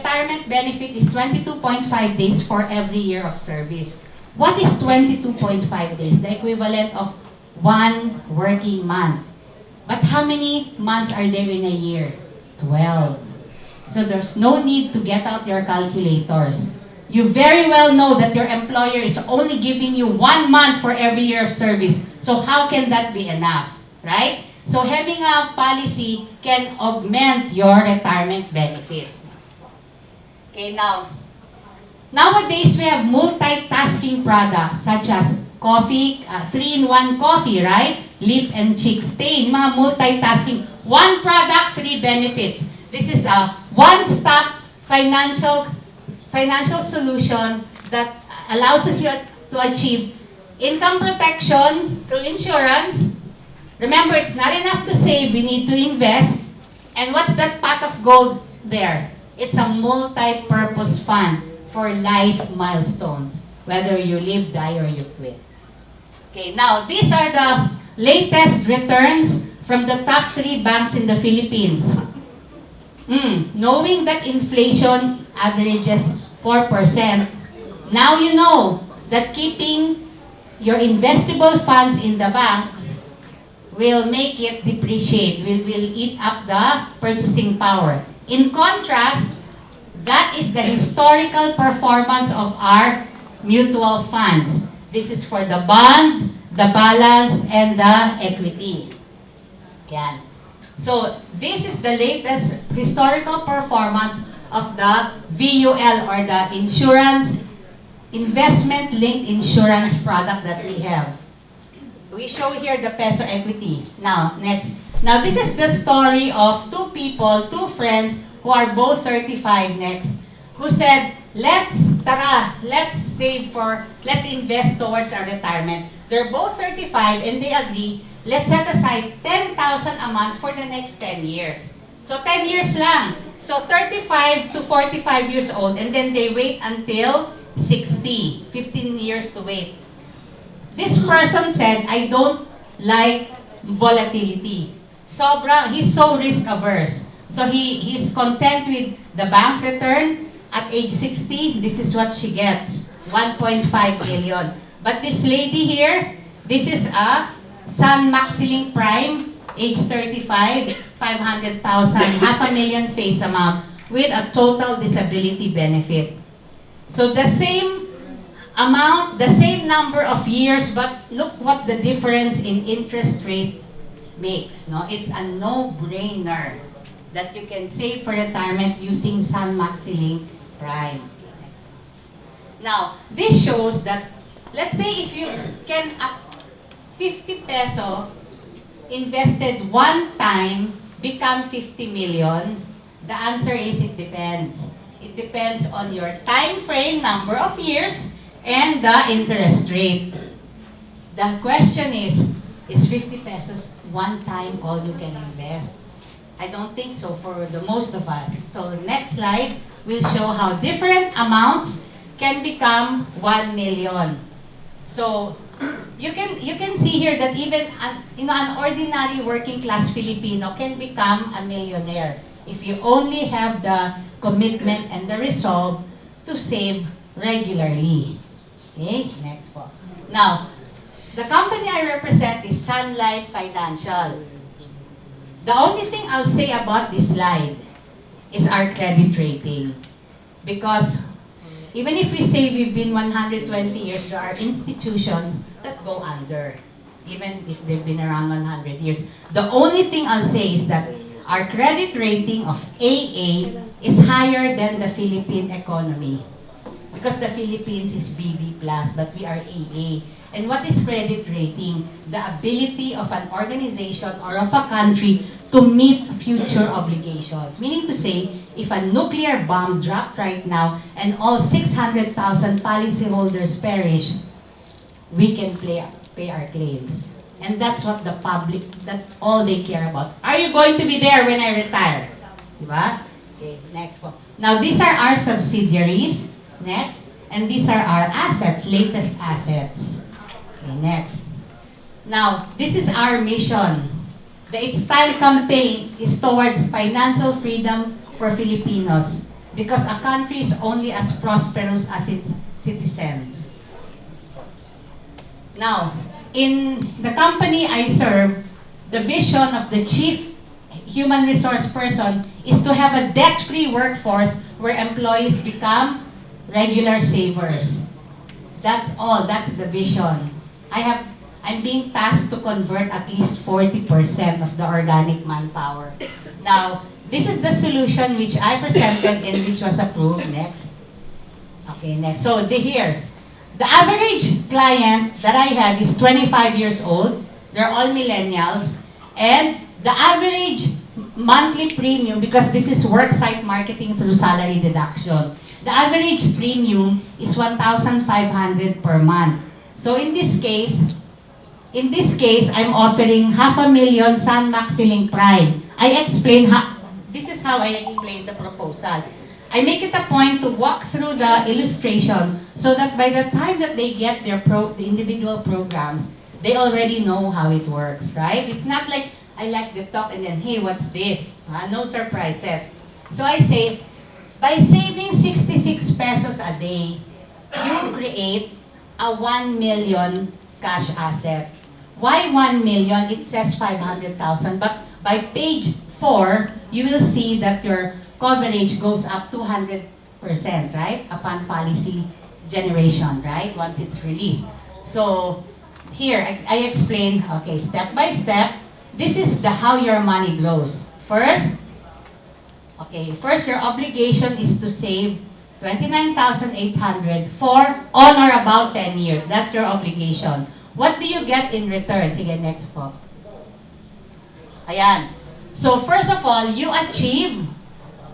Retirement benefit is 22.5 days for every year of service. What is 22.5 days? The equivalent of one working month. But how many months are there in a year? 12. So there's no need to get out your calculators. You very well know that your employer is only giving you 1 month for every year of service. So how can that be enough? Right? So having a policy can augment your retirement benefit. Okay, now, nowadays we have multitasking products such as coffee, 3-in-1 coffee, right? Lip and cheek stain, mga multitasking. One product, 3 benefits. This is a one-stop financial solution that allows us to achieve income protection through insurance. Remember, it's not enough to save, we need to invest. And what's that pot of gold there? It's a multi-purpose fund for life milestones, whether you live, die, or you quit. Okay, now these are the latest returns from the top 3 banks in the Philippines. Knowing that inflation averages 4%, now you know that keeping your investable funds in the banks will make it depreciate, will eat up the purchasing power. In contrast, that is the historical performance of our mutual funds. This is for the bond, the balance, and the equity. Yan. So, this is the latest historical performance of the VUL or the insurance, investment-linked insurance product that we have. We show here the peso equity. Now, next. Now, this is the story of 2 people, 2 friends who are both 35 next, who said, let's invest towards our retirement. They're both 35 and they agree, let's set aside 10,000 a month for the next 10 years. So 10 years lang. So 35 to 45 years old, and then they wait until 60, 15 years to wait. This person said, I don't like volatility. He's so risk averse. So he's content with the bank return. At age 60, this is what she gets, 1.5 million. But this lady here, this is a Sun Maxilink Prime, age 35, 500,000, $500,000 face amount with a total disability benefit. So the same amount, the same number of years, but look what the difference in interest rate makes. No? It's a no-brainer that you can save for retirement using Sun Maxilink Prime. Now, this shows that, let's say if you can, 50 peso invested one time become 50 million, the answer is it depends. It depends on your time frame, number of years, and the interest rate. The question is 50 pesos one time all you can invest? I don't think so for the most of us. So the next slide will show how different amounts can become 1 million. So you can see here that even an ordinary working class Filipino can become a millionaire if you only have the commitment and the resolve to save regularly. Okay, next po. Now, the company I represent is Sun Life Financial. The only thing I'll say about this slide is our credit rating. Because even if we say we've been 120 years, there are institutions that go under, even if they've been around 100 years. The only thing I'll say is that our credit rating of AA is higher than the Philippine economy. Because the Philippines is BB+, but we are AA. And what is credit rating? The ability of an organization or of a country to meet future obligations. Meaning to say, if a nuclear bomb dropped right now and all 600,000 policyholders perish, we can pay our claims. And that's what the public, that's all they care about. Are you going to be there when I retire? Diba? Okay, next one. Now, these are our subsidiaries. Next. And these are our assets, latest assets. Okay, next. Now, this is our mission. The It's Time campaign is towards financial freedom for Filipinos. because a country is only as prosperous as its citizens. Now, in the company I serve, the vision of the chief human resource person is to have a debt-free workforce where employees become regular savers. That's all. That's the vision. I'm being tasked to convert at least 40% of the organic manpower. Now, this is the solution which I presented and which was approved. Next. Okay, next. So, here. The average client that I have is 25 years old. They're all millennials. And the average monthly premium, because this is worksite marketing through salary deduction, the average premium is 1,500 per month. So in this case, I'm offering 500,000 Sun Maxilink Prime. This is how I explain the proposal. I make it a point to walk through the illustration so that by the time that they get the individual programs, they already know how it works, right? It's not like I like the talk and then, hey, what's this? No surprises. So I say, by saving 66 pesos a day, you create a 1 million cash asset. Why 1 million? It says 500,000, but by page 4, you will see that your coverage goes up 200%, right? Upon policy generation, right? Once it's released. So here, I explain, okay, step by step. This is how your money grows. First, your obligation is to save 29,800 for on or about 10 years. That's your obligation. What do you get in return? Sige, next po. Ayan. So first of all, you achieve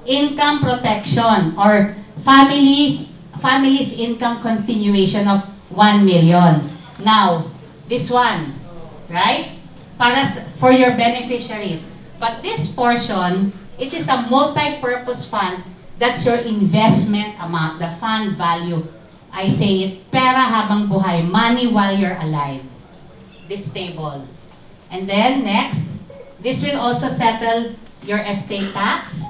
income protection or family's income continuation of 1 million. Now, this one, right? For your beneficiaries. But this portion, it is a multi-purpose fund. That's your investment amount, the fund value. I say it, pera habang buhay, money while you're alive. This table. And then next, this will also settle your estate tax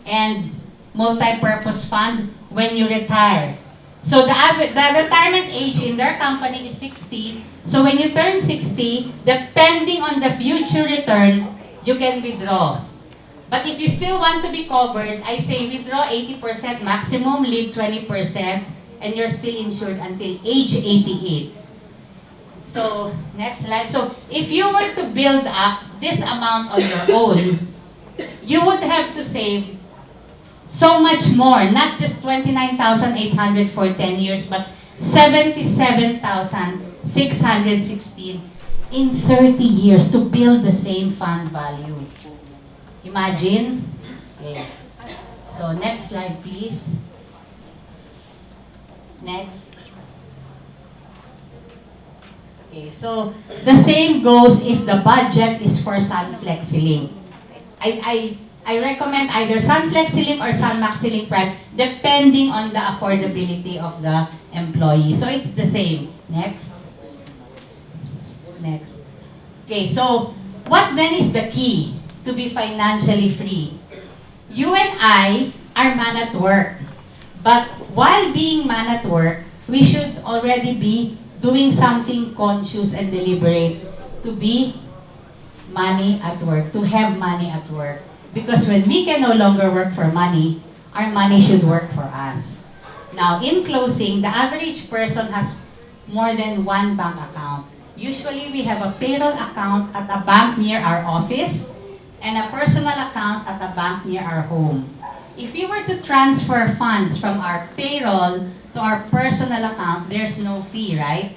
and multi-purpose fund when you retire. So the retirement age in their company is 60. So when you turn 60, depending on the future return, you can withdraw. But if you still want to be covered, I say withdraw 80% maximum, leave 20%, and you're still insured until age 88. So, next slide. So, if you were to build up this amount on your own, you would have to save so much more, not just 29,800 for 10 years, but 77,616 in 30 years to build the same fund value. Imagine. Okay. So, next slide, please. Next. Okay, so the same goes if the budget is for Sun FlexiLink. I recommend either Sun FlexiLink or Sun Maxilink Prime depending on the affordability of the employee. So it's the same. Next. Next. Okay, so what then is the key to be financially free? You and I are man at work. But while being man at work, we should already be doing something conscious and deliberate to be money at work, to have money at work. Because when we can no longer work for money, our money should work for us. Now, in closing, the average person has more than one bank account. Usually, we have a payroll account at a bank near our office and a personal account at a bank near our home. If you were to transfer funds from our payroll to our personal account, there's no fee, right?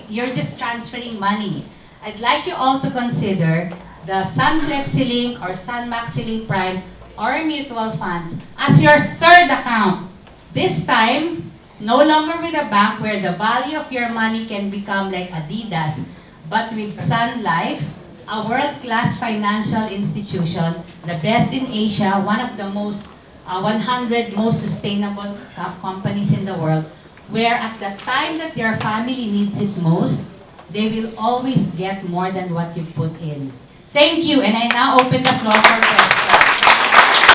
You're just transferring money. I'd like you all to consider the Sun FlexiLink or Sun Maxilink Prime or mutual funds as your third account. This time, no longer with a bank where the value of your money can become like Adidas, but with Sun Life, a world-class financial institution, the best in Asia, one of the 100 most sustainable companies in the world, where at the time that your family needs it most, they will always get more than what you put in. Thank you, and I now open the floor for questions.